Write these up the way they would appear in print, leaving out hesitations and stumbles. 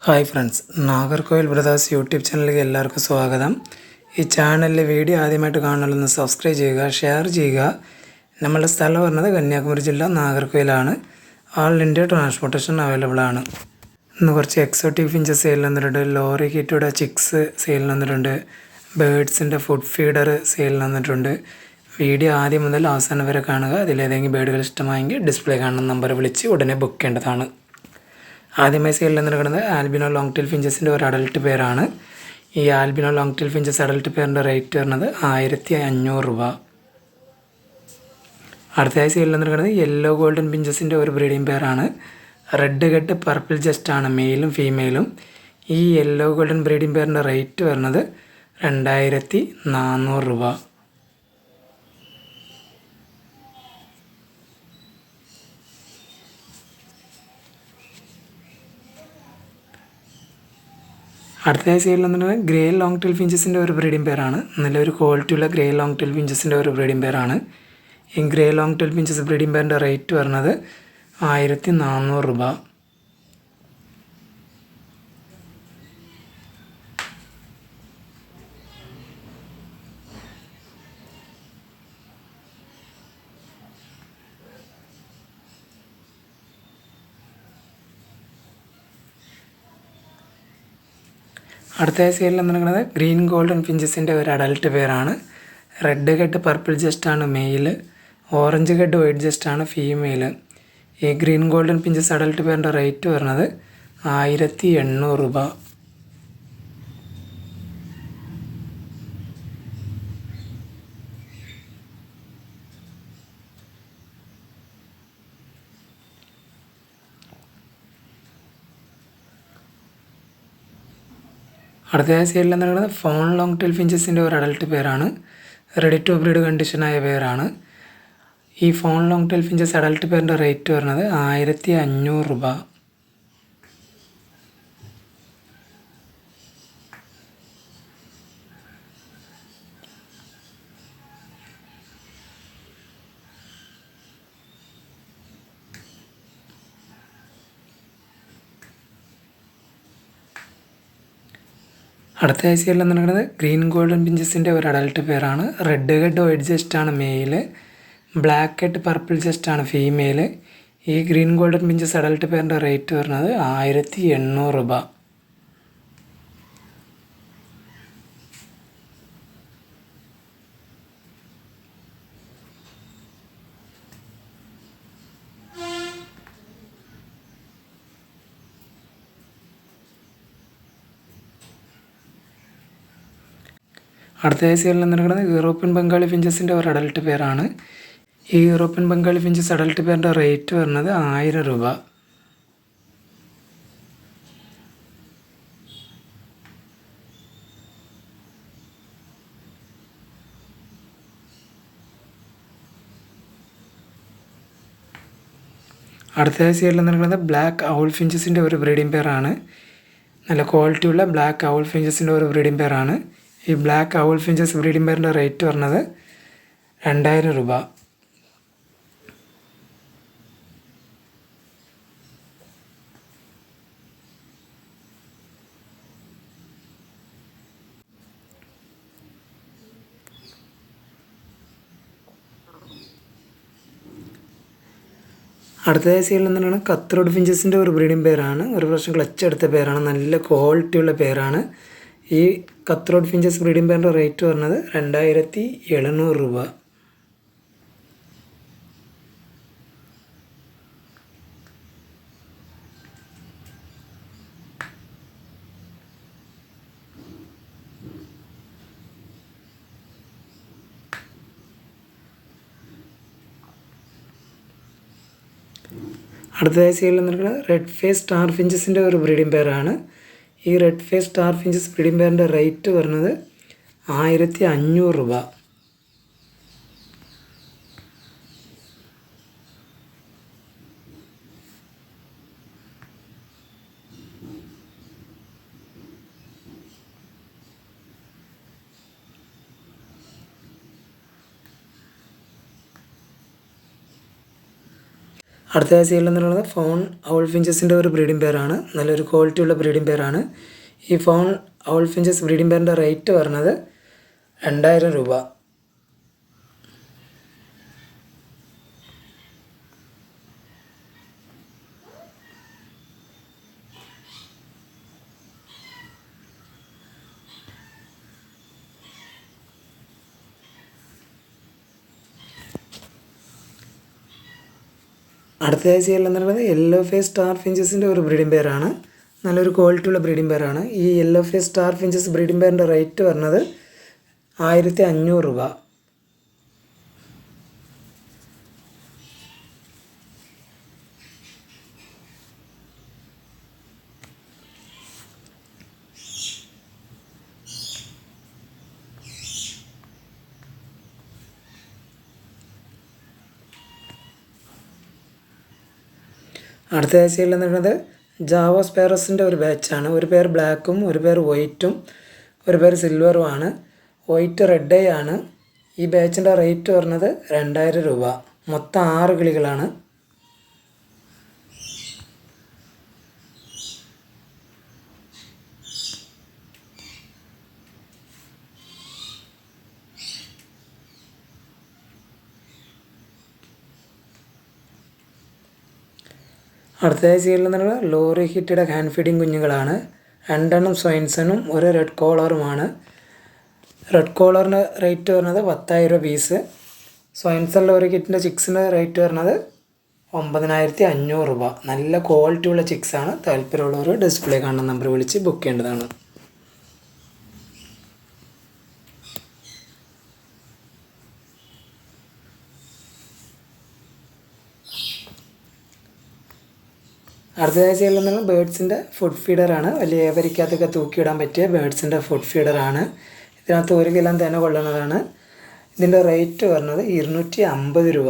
Hi friends, Nagercoil brothers YouTube ചാനലിലേക്ക് എല്ലാവർക്കും സ്വാഗതം. ഈ ചാനലിലെ വീഡിയോ ആദ്യമായിട്ട് കാണുന്നതൊന്ന് സബ്സ്ക്രൈബ് ചെയ്യുക, ഷെയർ ചെയ്യുക. നമ്മളുടെ സ്ഥലം പറഞ്ഞത് കന്യാകുമാരി ജില്ല നാഗർകോവിലാണ്. ആൾ ഇന്ത്യ ട്രാൻസ്പോർട്ടേഷൻ അവൈലബിൾ ആണ്. ഇന്ന് കുറച്ച് എക്സോട്ടിക് ഫിഞ്ചസ് സെയിൽ വന്നിട്ടുണ്ട്. ലോറി കിറ്റിയുടെ ചിക്സ് സെയിൽ വന്നിട്ടുണ്ട്. ബേഡ്സിൻ്റെ ഫുഡ് ഫീഡർ സെയിൽ വന്നിട്ടുണ്ട്. വീഡിയോ ആദ്യം മുതൽ അവസാനം വരെ കാണുക. അതിലേതെങ്കിലും ബേഡുകൾ ഇഷ്ടമായെങ്കിൽ ഡിസ്പ്ലേ കാണുന്ന നമ്പർ വിളിച്ച് ഉടനെ ബുക്ക് ചെയ്യേണ്ടതാണ്. ആദ്യമായി സെയിലിൽ നിൽക്കുന്നത് ആൽബിനോ ലോങ് ടെയിൽ ഫിഞ്ചസിൻ്റെ ഒരു അഡൽട്ട് പേരാണ്. ഈ albino long tail finches adult പേരിൻ്റെ റേറ്റ് വരുന്നത് 1500 രൂപ. അടുത്തതായി സെയിലിൽ നിൽക്കുന്നത് യെല്ലോ ഗോൾഡൻ ഫിഞ്ചസിൻ്റെ ഒരു ബ്രീഡിംഗ് പേരാണ്. റെഡ് ഹെഡ് പർപ്പിൾ ജസ്റ്റ് ആണ് മെയിലും ഫീമെയിലും. ഈ യെല്ലോ ഗോൾഡൻ ബ്രീഡിംഗ് പേരിൻ്റെ റേറ്റ് വരുന്നത് 2400 രൂപ. അടുത്തതായി സെയിൽ വന്നിട്ടുള്ളത് ഗ്രേ ലോങ് ടെയിൽ ഫിഞ്ചസിൻ്റെ ഒരു ബ്രീഡിംഗ് പേരാണ്. നല്ലൊരു ക്വാളിറ്റിയുള്ള ഗ്രേ ലോങ് ടെയിൽ ഫിഞ്ചസിൻ്റെ ഒരു ബ്രീഡിംഗ് പേരാണ്. ഈ grey long tail finches breeding പേരിൻ്റെ റേറ്റ് വരുന്നത് 1400 രൂപ. അടുത്തതായി സെയിലിൽ നിൽക്കുന്നത് ഗ്രീൻ ഗോൾഡൻ ഫിഞ്ചസിൻ്റെ ഒരു അഡൽട്ട് പേരാണ്. റെഡ് ഹെഡ് പർപ്പിൾ ജസ്റ്റ് ആണ് male, orange head white chest ആണ് ഫീമെയിൽ. ഈ ഗ്രീൻ ഗോൾഡൻ ഫിഞ്ചസ് അഡൽട്ട് പേരിൻ്റെ റേറ്റ് വരുന്നത് 1800 രൂപ. അടുത്തതായി സെയിലിൽ നിൽക്കുന്നത് ഫോൺ ലോങ് ടെയിൽ ഫിഞ്ചസിൻ്റെ ഒരു അഡൽട്ട് പേരാണ്. റെഡി ടു ബ്രീഡ് കണ്ടീഷനായ പേരാണ്. ഈ fawn long tail finches adult പേരിൻ്റെ റേറ്റ് വരുന്നത് 1500 രൂപ. അടുത്ത സെയിലിൽ നിൽക്കുന്നത് ഗ്രീൻ ഗോൾഡൻ ഫിഞ്ചസിൻ്റെ ഒരു അഡൽട്ട് പേരാണ്. റെഡ് ഹെഡ് വൈറ്റ് ജസ്റ്റ് ആണ് male, black head purple chest ആണ് ഫീമെയിൽ. ഈ ഗ്രീൻ ഗോൾഡൻ ഫിഞ്ചസ് അഡൽട്ട് പേരിൻ്റെ റേറ്റ് വരുന്നത് 1800 രൂപ. അടുത്തതായി സെയിലിൽ നിൽക്കുന്നത് യൂറോപ്യൻ ബംഗാളി ഫിഞ്ചസിൻ്റെ ഒരു അഡൽട്ട് പേരാണ്. ഈ യൂറോപ്യൻ ബംഗാളി ഫിഞ്ചസ് അഡൽട്ട് പേരിൻ്റെ റേറ്റ് വരുന്നത് 1000 രൂപ. അടുത്തതായി സെയിലിൽ നിൽക്കുന്നത് ബ്ലാക്ക് ഔൾ ഫിഞ്ചസിൻ്റെ ഒരു ബ്രീഡിംഗ് പേരാണ്. നല്ല ക്വാളിറ്റിയുള്ള ബ്ലാക്ക് ഔൾ ഫിഞ്ചസിൻ്റെ ഒരു ബ്രീഡിംഗ് പേരാണ്. ഈ ബ്ലാക്ക് ഔൾ ഫിഞ്ചസ് ബ്രീഡിംഗ് പേരിൻ്റെ റേറ്റ് വരുന്നത് 2000 രൂപ. അടുത്തതായി സെയിലിൽ നിന്നാണ് കത്രോഡ് ഫിഞ്ചസിൻ്റെ ഒരു ബ്രീഡിംഗ് പേരാണ്. ഒരു പ്രാവശ്യം ക്ലച്ച് എടുത്ത പേരാണ്. നല്ല ക്വാളിറ്റിയുള്ള പേരാണ്. ഈ കത്രോഡ് ഫിഞ്ചസ് ബ്രീഡിംഗ് പേരിൻ്റെ റേറ്റ് വരുന്നത് 2700 രൂപ. അടുത്തതായി സെയിലിൽ നിൽക്കുന്നത് റെഡ് ഫേസ് സ്റ്റാർ ഫിഞ്ചസിൻ്റെ ഒരു ബ്രീഡിംഗ് പേരാണ്. ഈ red face star finches breeding പേരിൻ്റെ റേറ്റ് വരുന്നത് 1500 രൂപ. അടുത്ത സീരിയൽ എന്ന് പറയുന്നത് ഫോൺ ഔൾ ഫിഞ്ചസിൻ്റെ ഒരു ബ്രീഡിംഗ് പെയറാണ്. നല്ലൊരു ക്വാളിറ്റിയുള്ള ബ്രീഡിംഗ് പെയറാണ്. ഈ ഫോൺ ഔൾ ഫിഞ്ചസ് ബ്രീഡിംഗ് പെയറിൻ്റെ റേറ്റ് വരുന്നത് 2000 രൂപ. അടുത്തതായി സീരിയൽ എന്ന് പറയുന്നത് യെല്ലോ ഫേസ് സ്റ്റാർ ഫിഞ്ചസിൻ്റെ ഒരു ബ്രീഡിംഗ് പെയറാണ്. നല്ലൊരു ക്വാളിറ്റിയുള്ള ബ്രീഡിംഗ് പെയറാണ്. ഈ yellow face star finches breeding പെയറിൻ്റെ റേറ്റ് വരുന്നത് 1500 രൂപ. അടുത്ത ആഴ്ചയിൽ എന്ന് പറയുന്നത് ജാവോ സ്പെയറസിൻ്റെ ഒരു ബാച്ചാണ്. ഒരു പേർ ബ്ലാക്കും ഒരു പേർ വൈറ്റും ഒരു പേർ സിൽവറുമാണ്. വൈറ്റ് റെഡ് ഐ ആണ്. ഈ ബാച്ചിൻ്റെ റേറ്റ് വരുന്നത് 2000 രൂപ. മൊത്തം 6 കിളികളാണ്. അടുത്തതായി സീരിയൽ എന്ന് പറയുന്നത് ലോറി ഹിറ്റയുടെ ഹാൻഡ് ഫീഡിങ് കുഞ്ഞുങ്ങളാണ്. 2 എണ്ണം സ്വൈൻസണും ഒരു റെഡ് കോളറുമാണ്. റെഡ് കോളറിൻ്റെ റേറ്റ് വരുന്നത് 10,000 രൂപ പീസ്. സ്വൈൻസൺ ലോറി ഹിറ്റിൻ്റെ ചിക്സിൻ്റെ റേറ്റ് വരുന്നത് 9500 രൂപ. നല്ല ക്വാളിറ്റിയുള്ള ചിക്സാണ്. താല്പര്യമുള്ളവർ ഡിസ്പ്ലേ കാണുന്ന നമ്പർ വിളിച്ച് ബുക്ക് ചെയ്യേണ്ടതാണ്. അടുത്തതായി ചെയ്യുന്നത് ബേഡ്സിൻ്റെ ഫുഡ് ഫീഡറാണ്. വലിയ ഏവരിക്കകത്തൊക്കെ തൂക്കിയിടാൻ പറ്റിയ ബേഡ്സിൻ്റെ ഫുഡ് ഫീഡറാണ്. ഇതിനകത്ത് 1 കിലോ തന്നെ കൊള്ളുന്നതാണ്. ഇതിൻ്റെ റേറ്റ് വരുന്നത് 250 രൂപ.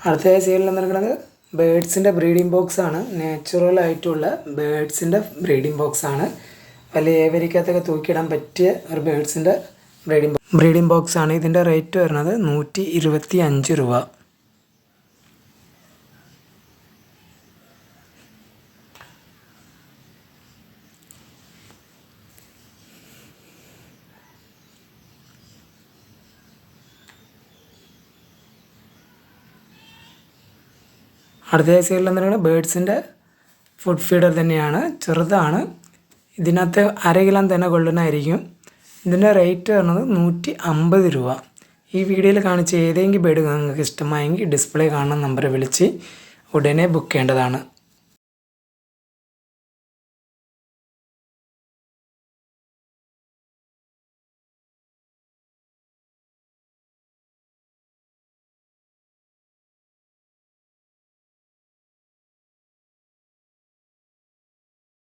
അടുത്തതായി സീരിയൽ നടക്കുന്നത് ബേഡ്സിൻ്റെ ബ്രീഡിംഗ് ബോക്സാണ്. നാച്ചുറൽ ആയിട്ടുള്ള ബേഡ്സിൻ്റെ ബ്രീഡിംഗ് ബോക്സാണ്. വലിയ ഏവരിക്കകത്തൊക്കെ തൂക്കിയിടാൻ പറ്റിയ ഒരു ബേഡ്സിൻ്റെ ബ്രീഡിംഗ് ബോക്സാണ്. ഇതിൻ്റെ റേറ്റ് വരുന്നത് 125 രൂപ. അടുത്ത സൈഡിൽ എന്ന് പറയുന്നത് ബേഡ്സിൻ്റെ ഫുഡ് ഫീഡർ തന്നെയാണ്. ചെറുതാണ്. ഇതിനകത്ത് 1/2 കിലോ തന്നെ കൊള്ളുന്നതായിരിക്കും. ഇതിൻ്റെ റേറ്റ് വരുന്നത് 150 രൂപ. ഈ വീഡിയോയിൽ കാണിച്ച ഏതെങ്കിലും ബേഡ് നിങ്ങൾക്ക് ഇഷ്ടമായെങ്കിൽ ഡിസ്പ്ലേ കാണുന്ന നമ്പർ വിളിച്ച് ഉടനെ ബുക്ക് ചെയ്യേണ്ടതാണ്.